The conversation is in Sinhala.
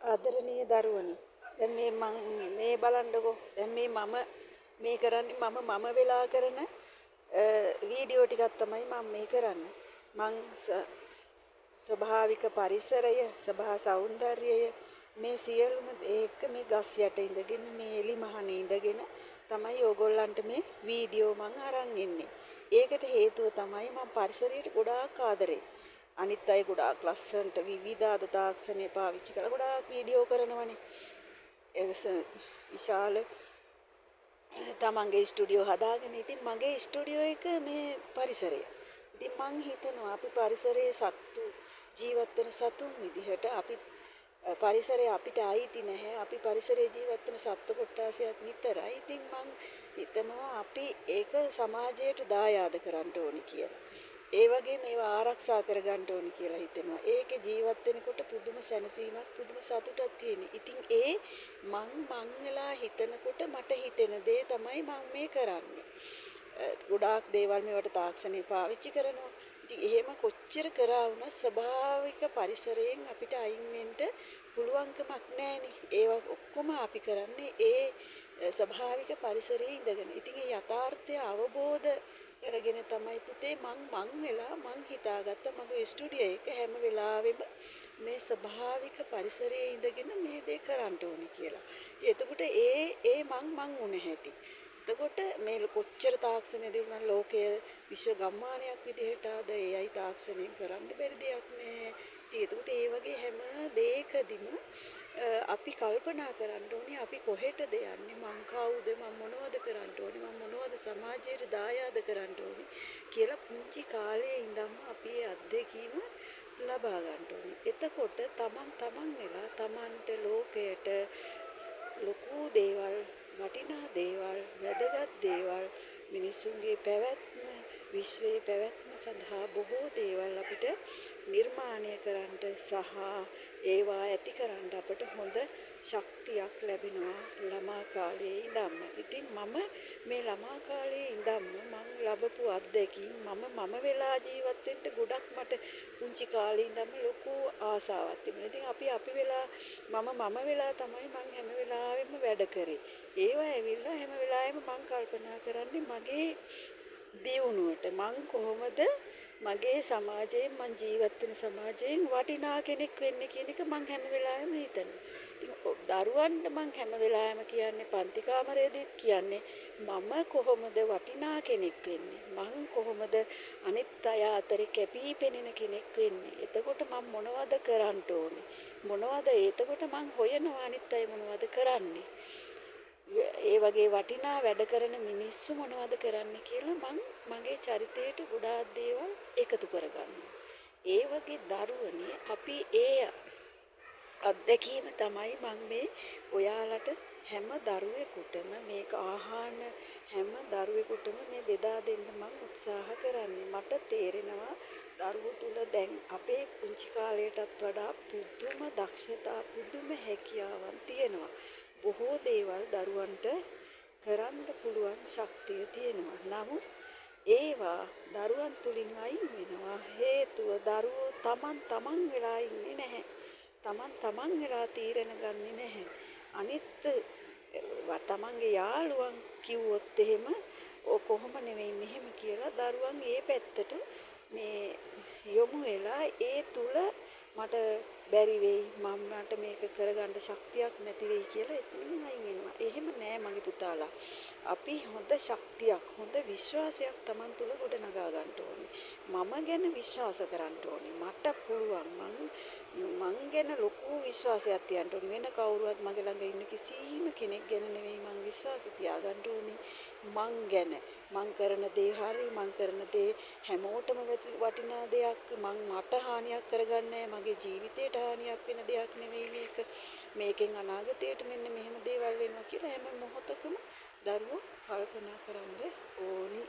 ආදරණීය දරුවනි, දැන් මේ බලන්නකෝ. දැන් මේ කරන්නේ මම වෙලා කරන වීඩියෝ ටිකක් තමයි මම මේ කරන්නේ. මං ස්වභාවික පරිසරය, ස්වභා සෞන්දර්යය මේ සියලුම ඒක මේ ගස් යට ඉඳගෙන මේ එලි මහනේ ඉඳගෙන තමයි ඕගොල්ලන්ට මේ වීඩියෝ මං අරන් ඉන්නේ. ඒකට හේතුව තමයි මම පරිසරයට ගොඩාක් ආදරේ. අනිත් අය ගොඩාක් ලස්සනට විවිධ තාක්ෂණය පාවිච්චි කරලා ගොඩාක් වීඩියෝ කරනවනේ. විශාල තමන්ගේ ස්ටුඩියෝ හදාගෙන. ඉතින් මගේ ස්ටුඩියෝ එක මේ පරිසරය. ඉතින් මං හිතනවා අපි පරිසරයේ සත්තු ජීවත් වෙන සතුන් විදිහට අපි පරිසරය අපිට අයිති නැහැ. අපි පරිසරයේ ජීවත් වෙන සත්ත්ව කොට්ටාසයක් විතරයි. ඉතින් මං හිතනවා අපි ඒක සමාජයට දායාද කරන්න ඕනි කියලා. ඒ වගේ මේවා ආරක්ෂා කරගන්න ඕනි කියලා හිතෙනවා. ඒකේ ජීවත් වෙනකොට පුදුම සැනසීමක් පුදුම සතුටක් තියෙන. ඉතින් මං වෙලා හිතනකොට මට හිතෙන දේ තමයි මං මේ කරන්නේ. ගොඩාක් දේවල් මේවට තාක්ෂණය පාවිච්චි කරනවා. ඉතින් එහෙම කොච්චර කරා වුණත් ස්වභාවික පරිසරයෙන් අපිට අයින් වෙන්න පුළුවන්කමක් නැහෙනේ. ඒවා ඔක්කොම අපි කරන්නේ ස්වභාවික පරිසරයේ ඉඳගෙන. ඉතින් ඒ යථාර්ථය අවබෝධ කරගෙන තමයි පුතේ මං හිතාගත්ත මගේ ස්ටුඩියෝ එක හැම වෙලාවෙම මේ ස්වභාවික පරිසරයේ ඉඳගෙන මේ දේ කරන්න ඕනේ කියලා. එතකොට මං උන හැටි. එතකොට මේ කොච්චර තාක්ෂණය දිනුනා ලෝකයේ විශ්ව ගම්මානයක් විදිහට ආද AI තාක්ෂණයෙන් කරන්න බැරි දෙයක් නෑ. එතකොට ඒ වගේ හැම දෙයකදීම අපි කල්පනා කරන්න ඕනේ අපි කොහෙටද යන්නේ, මං කවුද, මම මොනවද කරන්න ඕනේ, මම මොනවද සමාජයට දායාද කරන්න ඕනේ කියලා පුංචි කාලේ ඉඳන්ම අපි ඒ අත්දැකීම ලබා ගන්න ඕනේ. එතකොට තමන් වෙලා තමන්ට ලෝකයට ලොකු දේවල්, වටිනා දේවල්, වැදගත් දේවල්, මිනිසුන්ගේ පැවැත්ම, විශ්වයේ පැවැත්ම සඳහා බොහෝ දේවල් අපිට නිර්මාණය කරන්නට සහ ඒවා ඇති කරන්න අපට හොඳ ශක්තියක් ලැබෙනවා ළමා කාලයේ ඉඳන්ම. ඉතින් මම මේ ළමා කාලයේ ඉඳන්ම මම ලැබපු අත්දැකීම් මම වෙලා ජීවත් වෙන්න ගොඩක් මට පුංචි කාලේ ඉඳන්ම ලොකු ආසාවක් තිබුණා. ඉතින් අපි වෙලා මම වෙලා තමයි මම හැම වෙලාවෙම වැඩ කරේ. ඒවා ඇවිල්ලා හැම වෙලාවෙම මම කල්පනා කරන්නේ මගේ දියුණුවට මං කොහොමද මගේ සමාජයෙන් මං ජීවත් වෙන සමාජයෙන් වටිනා කෙනෙක් වෙන්නේ කියන එක මං හැම වෙලාවෙම හිතනවා. ඉතින් දරුවන්ට මං හැම වෙලාවෙම කියන්නේ පන්ති කාමරයේදීත් කියන්නේ මම කොහොමද වටිනා කෙනෙක් වෙන්නේ? මං කොහොමද අනිත් අය අතරේ කැපී පෙනෙන කෙනෙක් වෙන්නේ? එතකොට මං මොනවද කරන්න ඕනේ? එතකොට මං හොයනවා අනිත් අය මොනවද කරන්නේ? ඒ වගේ වටිනා වැඩ කරන මිනිස්සු මොනවද කරන්නේ කියලා මගේ චරිතයට ගොඩාක් දේවල් එකතු කරගන්නවා. ඒ වගේ දරුවනේ අපි ඒ අත්දැකීම තමයි මම මේ ඔයාලට හැම දරුවෙකුටම මේක ආහාන හැම දරුවෙකුටම මේ බෙදා දෙන්න මම උත්සාහ කරන්නේ. මට තේරෙනවා දරුවෝ තුල දැන් අපේ පුංචි කාලයටත් වඩා පුදුම දක්ෂතා පුදුම හැකියාවන් තියෙනවා. බොහෝ දේවල් දරුවන්ට කරන්න පුළුවන් ශක්තිය තියෙනවා. නමුත් ඒවා දරුවන් තුලින් අයින් වෙනවා. හේතුව දරුවෝ තමන් වෙලා ඉන්නේ නැහැ. තමන් වෙලා තීරණ ගන්නේ නැහැ. අනිත් තමන්ගේ යාළුවන් කිව්වොත් එහෙම කොහොම නෙවෙයි මෙහෙම කියලා දරුවන් ඒ පැත්තට මේ යොමු වෙලා ඒ තුල මට බැරි වෙයි මට මේක කරගන්න ශක්තියක් නැති වෙයි කියලා එතනින් අයින් වෙනවා. එහෙම නෑ මගේ පුතාලා. අපි හොඳ ශක්තියක්, හොඳ විශ්වාසයක් Taman තුල ගොඩනගා ගන්න ඕනේ. මම ගැන විශ්වාස කරන්න ඕනේ. මට පුළුවන්. මං ගැන ලොකු විශ්වාසයක් තියන්න ඕනේ. වෙන කවුරුවත් මගේ ළඟ ඉන්න කිසිම කෙනෙක් ගැන නෙවෙයි මං විශ්වාස තියාගන්න ඕනේ. මං ගැන මං කරන දේ හරි, මං කරන දේ හැමෝටම වටිනා දෙයක්. මට හානියක් කරගන්නේ මගේ ජීවිතයට හානියක් වෙන දෙයක් නෙවෙයි මේක. මේකෙන් අනාගතයට මෙන්න මෙහෙම දේවල් වෙනවා කියලා හැම මොහොතකම දරුවෝ කල්පනා කරන්න ඕනි.